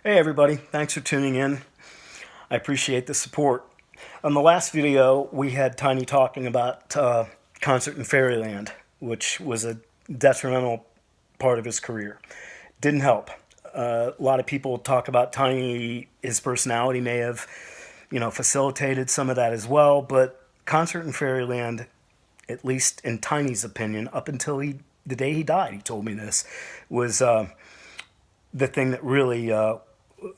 Hey everybody, thanks for tuning in. I appreciate the support. On the last video, we had Tiny talking about Concert in Fairyland, which was a detrimental part of his career. Didn't help. A lot of people talk about Tiny, his personality may have, facilitated some of that as well, but Concert in Fairyland, at least in Tiny's opinion, up until the day he died, he told me this, was the thing that really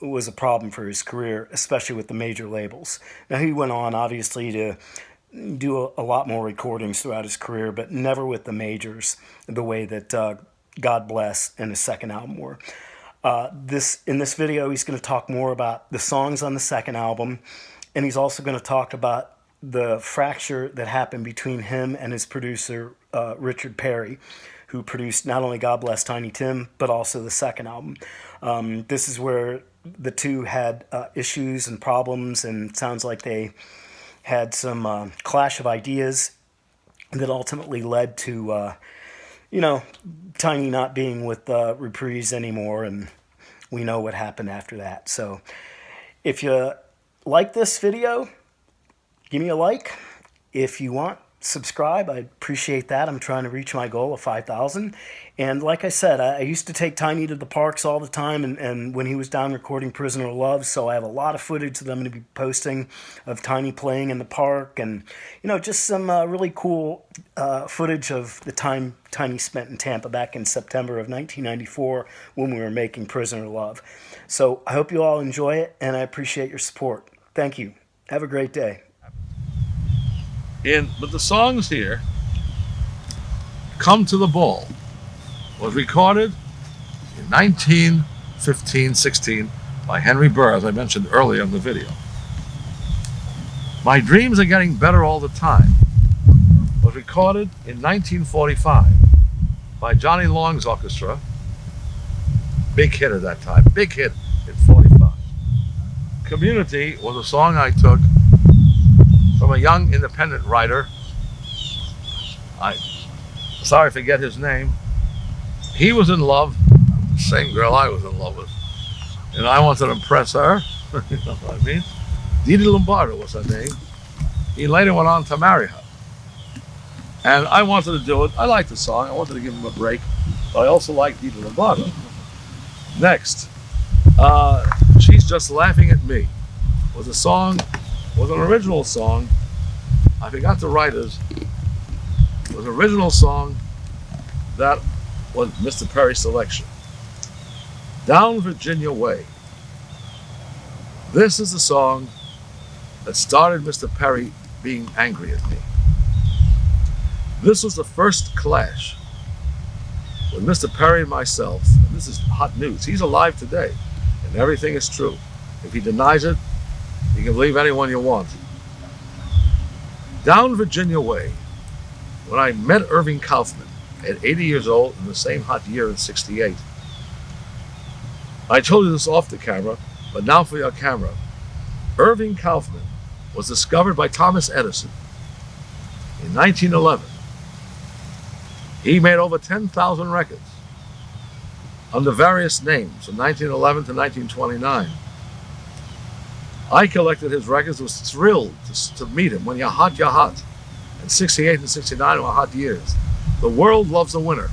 was a problem for his career, especially with the major labels. Now, he went on, obviously, to do a lot more recordings throughout his career, but never with the majors the way that God Bless and his second album were. In this video, he's going to talk more about the songs on the second album, and he's also going to talk about the fracture that happened between him and his producer, Richard Perry, who produced not only God Bless Tiny Tim, but also the second album. This is where the two had issues and problems, and it sounds like they had some clash of ideas that ultimately led to, Tiny not being with Reprise anymore, and we know what happened after that. So if you like this video, give me a like. If you want, subscribe. I appreciate that. I'm trying to reach my goal of 5,000. And like I said, I used to take Tiny to the parks all the time, and when he was down recording Prisoner of Love, so I have a lot of footage that I'm going to be posting of Tiny playing in the park, and just some really cool footage of the time Tiny spent in Tampa back in September of 1994 when we were making Prisoner of Love. So I hope you all enjoy it, and I appreciate your support. Thank you. Have a great day. But the songs here, Come to the Ball, was recorded in 1915-16 by Henry Burr, as I mentioned earlier in the video. My Dreams Are Getting Better All the Time was recorded in 1945 by Johnny Long's orchestra. Big hit at that time, big hit in 45. Community was a song I took from a young independent writer. I'm sorry I forget his name. He was in love, same girl I was in love with, and I wanted to impress her. You know what I mean? Didi Lombardo was her name. He later went on to marry her, and I wanted to do it. I liked the song. I wanted to give him a break, but I also liked Didi Lombardo. Next, She's Just Laughing at Me was an original song. I forgot the writers. It was an original song that was Mr. Perry's selection. Down Virginia Way. This is the song that started Mr. Perry being angry at me. This was the first clash with Mr. Perry and myself, and this is hot news. He's alive today, and everything is true. If he denies it, you can believe anyone you want. Down Virginia Way, when I met Irving Kaufman at 80 years old in the same hot year in 68. I told you this off the camera, but now for your camera. Irving Kaufman was discovered by Thomas Edison in 1911. He made over 10,000 records under various names from 1911 to 1929. I collected his records, was thrilled to meet him. When you're hot, you're hot. And 68 and 69 were hot years. The world loves a winner.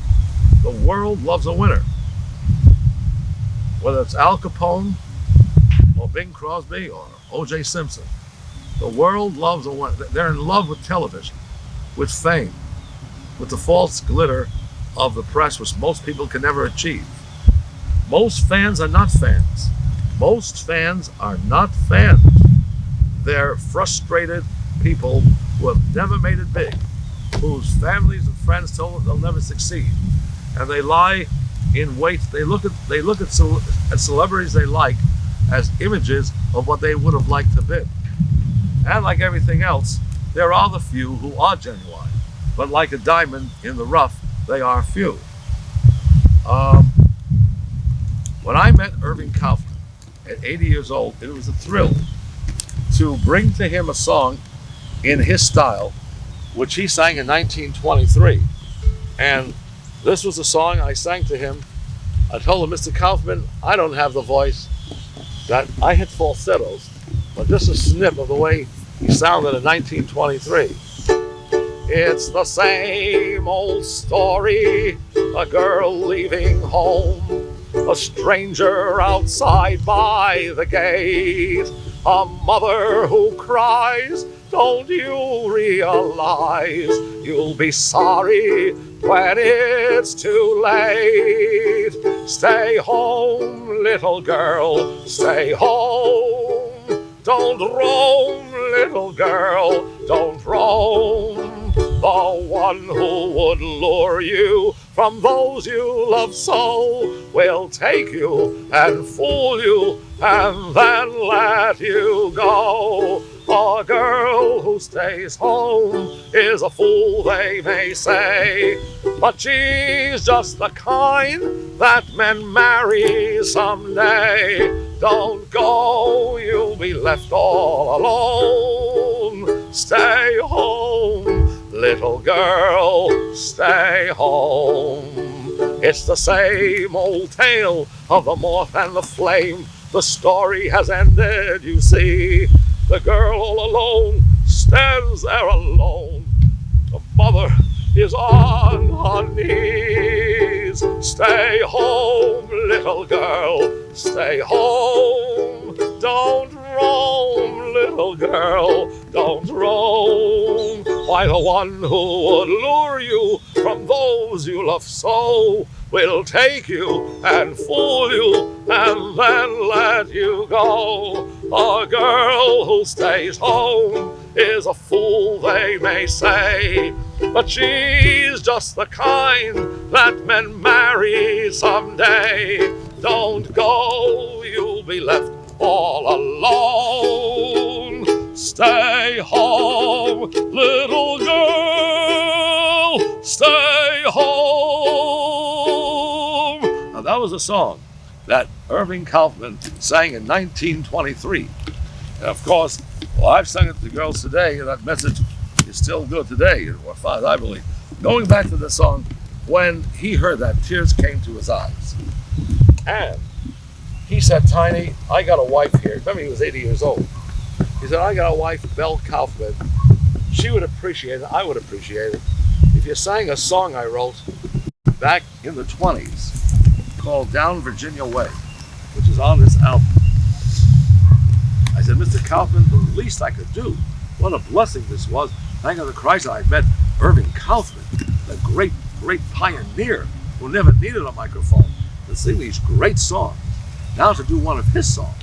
The world loves a winner. Whether it's Al Capone or Bing Crosby or O.J. Simpson. The world loves a winner. They're in love with television, with fame, with the false glitter of the press, which most people can never achieve. Most fans are not fans. Most fans are not fans. They're frustrated people who have never made it big, whose families and friends tell them they'll never succeed, and they lie in wait. They look at celebrities they like as images of what they would have liked to be. And like everything else, there are the few who are genuine, but like a diamond in the rough, they are few. When I met Irving Kaufman at 80 years old, it was a thrill to bring to him a song in his style, which he sang in 1923. And this was a song I sang to him. I told him, Mr. Kaufman, I don't have the voice. that I hit falsettos, but this is a snip of the way he sounded in 1923. It's the same old story, a girl leaving home, a stranger outside by the gate, a mother who cries, don't you realize you'll be sorry when it's too late? Stay home, little girl, stay home. Don't roam, little girl, don't roam. The one who would lure you from those you love so will take you and fool you and then let you go. A girl who stays home is a fool, they may say, but she's just the kind that men marry someday. Don't go, you'll be left all alone. Stay home, little girl, stay home. It's the same old tale of the moth and the flame. The story has ended, you see. The girl all alone stands there alone. The mother is on her knees. Stay home, little girl, stay home. Don't roam, little girl, don't roam. Why, the one who would lure you from those you love so will take you and fool you and then let you go. A girl who stays home is a fool, they may say, but she's just the kind that men marry someday. Don't go, you'll be left all alone. Stay home, little girl, stay home. Now that was a song that Irving Kaufman sang in 1923. And of course, well, I've sung it to girls today, and that message is still good today, or far as I believe. Going back to the song, when he heard that, tears came to his eyes. And he said, Tiny, I got a wife here. Remember, he was 80 years old. He said, I got a wife, Belle Kaufman. She would appreciate it, I would appreciate it, if you sang a song I wrote back in the 20s called Down Virginia Way, which is on this album. I said, Mr. Kaufman, the least I could do, what a blessing this was. Thank God to Christ I met Irving Kaufman, the great, great pioneer who never needed a microphone to sing these great songs. Now to do one of his songs,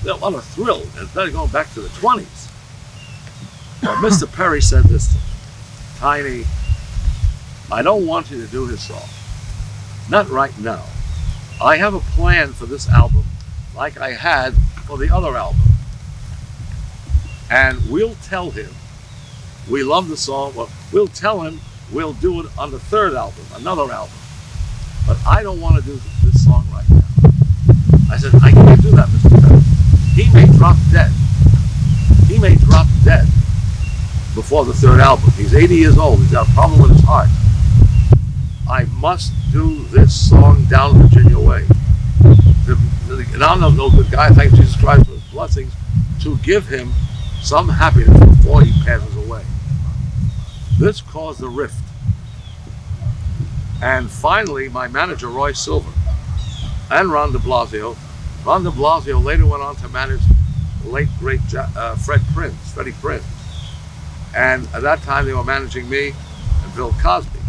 what a thrill, instead of going back to the 20s. But Mr. Perry said this to me, Tiny, I don't want you to do his song. Not right now. I have a plan for this album like I had for the other album. And we'll tell him we love the song. Well, we'll tell him we'll do it on the third album, another album. But I don't want to do this song right now. I said, I can't do that, Mr. Perry. He may drop dead. He may drop dead before the third album. He's 80 years old. He's got a problem with his heart. I must do this song, Down Virginia Way. And I'm no good guy. Thank Jesus Christ for his blessings to give him some happiness before he passes away. This caused a rift. And finally, my manager, Roy Silver, and Ron de Blasio later went on to manage the late, great Freddie Prinze. And at that time, they were managing me and Bill Cosby,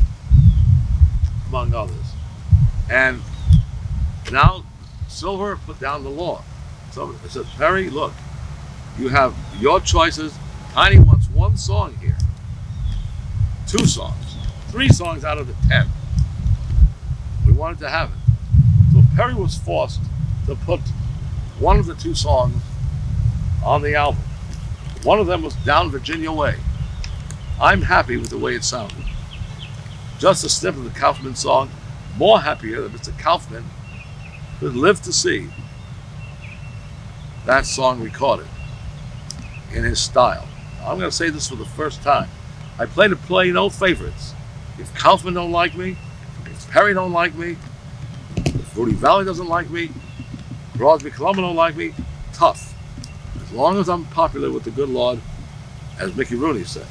among others. And now Silver put down the law. So I said, Perry, look, you have your choices. Tiny wants one song here. 2 songs. 3 songs out of the 10. We wanted to have it. So Perry was forced to put one of the 2 songs on the album. One of them was Down Virginia Way. I'm happy with the way it sounded. Just a snip of the Kaufman song, more happier that Mr. Kaufman would live to see that song recorded in his style. I'm going to say this for the first time. I play no favorites. If Kaufman don't like me, if Perry don't like me, if Rudy Valley doesn't like me, Crosby, Colombo don't like me. Tough. As long as I'm popular with the good Lord, as Mickey Rooney said.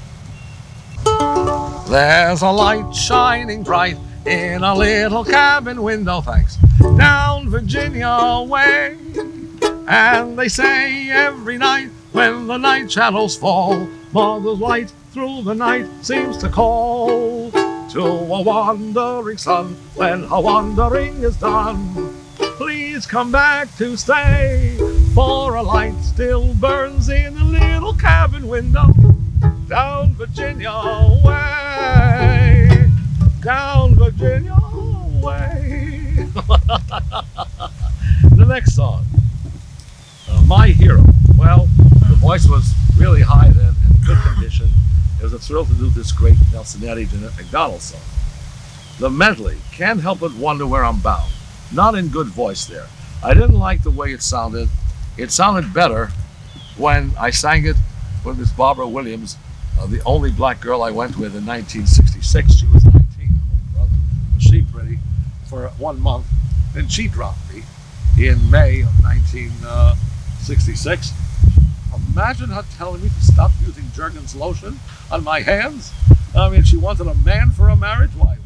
There's a light shining bright in a little cabin window, thanks, down Virginia way. And they say every night when the night shadows fall, Mother's light through the night seems to call to a wandering son when her wandering is done. Please come back to stay, for a light still burns in a little cabin window down Virginia way, down Virginia way. The next song, My Hero. Well, the voice was really high then and in good condition. It was a thrill to do this great Nelsonetti Jeanette MacDonald song. The medley, Can't Help But Wonder Where I'm Bound. Not in good voice there. I didn't like the way it sounded. It sounded better when I sang it with Miss Barbara Williams, the only black girl I went with in 1966. She was 19. Oh, brother, was she pretty for 1 month. Then she dropped me in May of 1966. Imagine her telling me to stop using Jergens lotion on my hands. I mean, she wanted a man for a marriage. Why,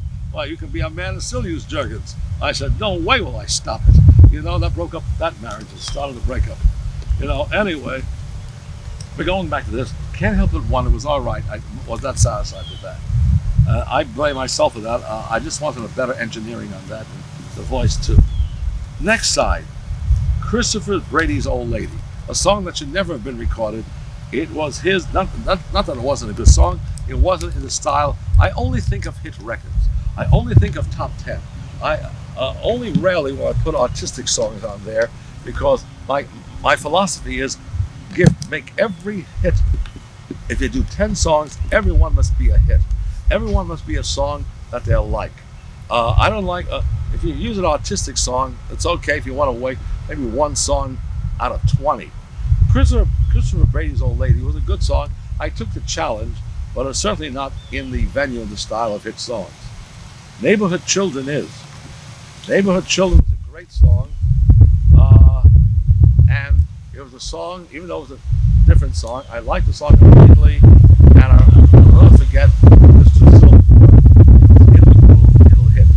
you can be a man and still use Jergens. I said, no way will I stop it. You know, that broke up that marriage. It started the breakup. You know, anyway, but going back to this, Can't Help But Wonder was all right. I was not satisfied with that. I blame myself for that. I just wanted a better engineering on that, and the voice too. Next side, Christopher Brady's Old Lady, a song that should never have been recorded. It was his, not that it wasn't a good song, it wasn't in the style. I only think of hit records. I only think of top 10. I only rarely will I put artistic songs on there, because my philosophy is make every hit. If you do 10 songs, every one must be a hit. Every one must be a song that they'll like. I don't like, if you use an artistic song, it's okay if you want to wait maybe one song out of 20. Christopher Brady's Old Lady was a good song. I took the challenge, but it's certainly not in the venue and the style of hit songs. Neighborhood Children is. Neighborhood Children was a great song. And it was a song, even though it was a different song, I liked the song immediately, and I'll never forget this it'll hit.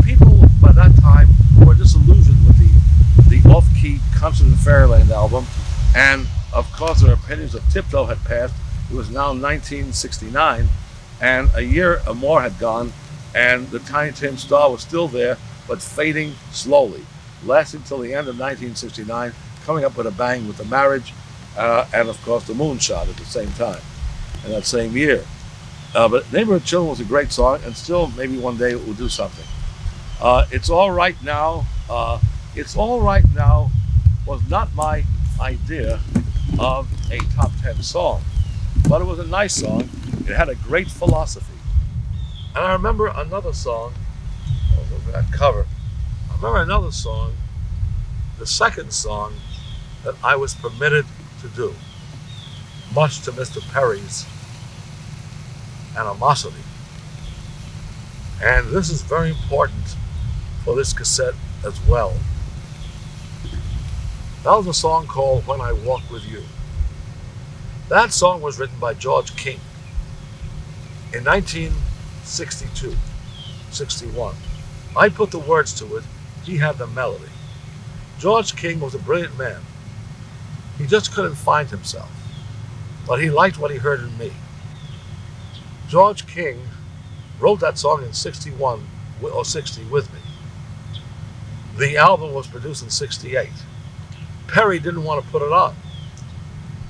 People by that time were disillusioned with the off-key Concert in Fairyland album, and of course their opinions of Tiptoe had passed. It was now 1969, and a year or more had gone, and the Tiny Tim star was still there, but fading slowly, lasting till the end of 1969, coming up with a bang with The Marriage, and of course The Moonshot at the same time, in that same year. But Neighborhood Children was a great song, and still maybe one day it will do something. It's All Right Now. It's All Right Now was not my idea of a top 10 song, but it was a nice song. It had a great philosophy. And I remember another song, look at that cover. I remember another song, the second song that I was permitted to do, much to Mr. Perry's animosity. And this is very important for this cassette as well. That was a song called When I Walk With You. That song was written by George King in 1962, 61. I put the words to it, he had the melody. George King was a brilliant man. He just couldn't find himself, but he liked what he heard in me. George King wrote that song in 61 or 60 with me. The album was produced in 68. Perry didn't want to put it on.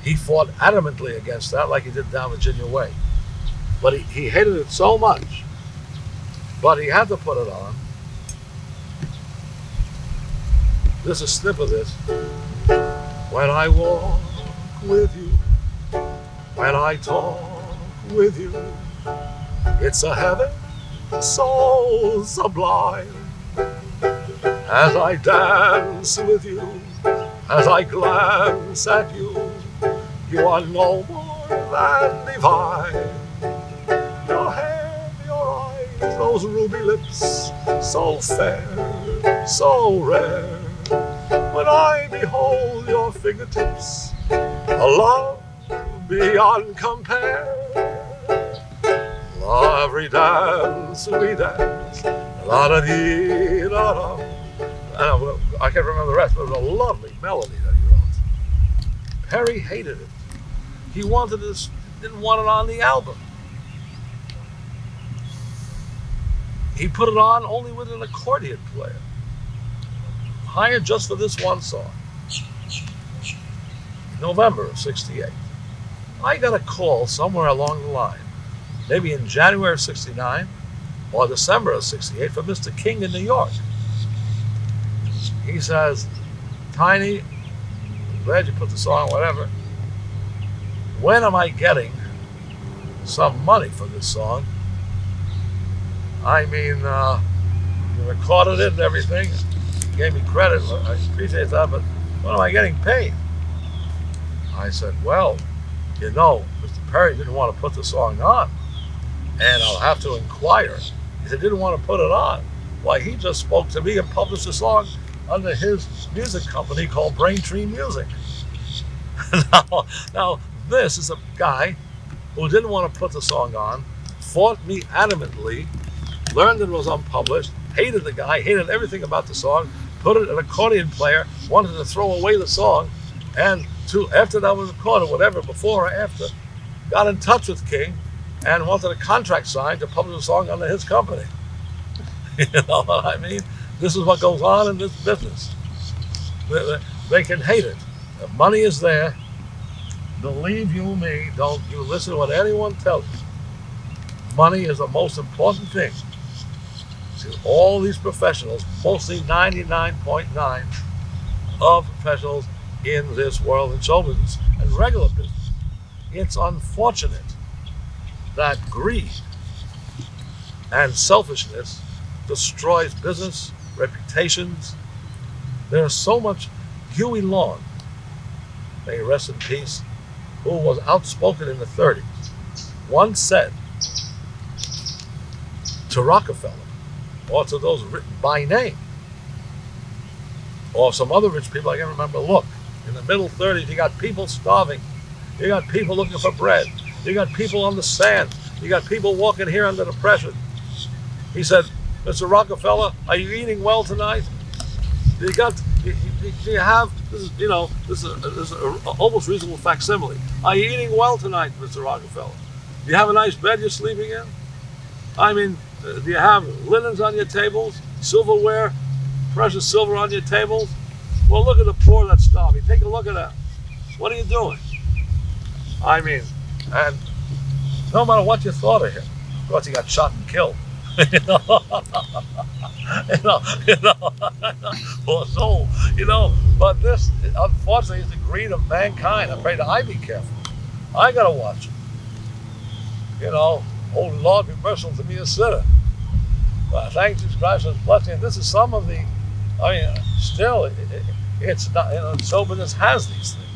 He fought adamantly against that, like he did Down Virginia Way. But he hated it so much, but he had to put it on. This is a snip of this. When I walk with you, when I talk with you, it's a heaven so sublime. As I dance with you, as I glance at you, you are no more than divine. Your hair, your eyes, those ruby lips, so fair, so rare. when I behold your fingertips, a love beyond compare. Every dance we dance, la da dee la da. I can't remember the rest, but it was a lovely melody that he wrote. Perry hated it. He wanted this, didn't want it on the album. He put it on only with an accordion player, hired just for this one song. November of '68. I got a call somewhere along the line, maybe in January of '69 or December of '68, from Mr. King in New York. He says, Tiny, I'm glad you put the song, whatever. When am I getting some money for this song? I mean, you recorded it and everything. You gave me credit. I appreciate that, but when am I getting paid? I said, well, you know, Mr. Perry didn't want to put the song on, and I'll have to inquire. He said, didn't want to put it on. Why, he just spoke to me and published a song under his music company called Braintree Music. Now, this is a guy who didn't want to put the song on, fought me adamantly, learned it was unpublished, hated the guy, hated everything about the song, put it in an accordion player, wanted to throw away the song, and after that was recorded, whatever, before or after, got in touch with King and wanted a contract signed to publish a song under his company. You know what I mean? This is what goes on in this business. They can hate it. The money is there. Believe you me, don't you listen to what anyone tells you. Money is the most important thing. See, all these professionals, mostly 99.9 of professionals in this world in show business and regular business, it's unfortunate that greed and selfishness destroys business, reputations. There's so much. Huey Long, may he rest in peace, who was outspoken in the 30s, once said to Rockefeller, or to those written by name, or some other rich people, I can't remember, look, in the middle 30s, you got people starving, you got people looking for bread, you got people on the sand, you got people walking here under the pressure. He said, Mr. Rockefeller, are you eating well tonight? Do you have, this is, you know, this is a almost reasonable facsimile. Are you eating well tonight, Mr. Rockefeller? Do you have a nice bed you're sleeping in? I mean, do you have linens on your tables, silverware, precious silver on your tables? Well, look at the poor that's starving. Take a look at that. What are you doing? I mean, and no matter what you thought of him, of course he got shot and killed. you know, poor soul, you know. But this, unfortunately, is the greed of mankind. I pray that I be careful. I gotta watch it. You know, oh Lord, be merciful to me, a sinner. But thank Jesus Christ for His blessing. And this is some of the. I mean, still, it's not. You know, show business has these things.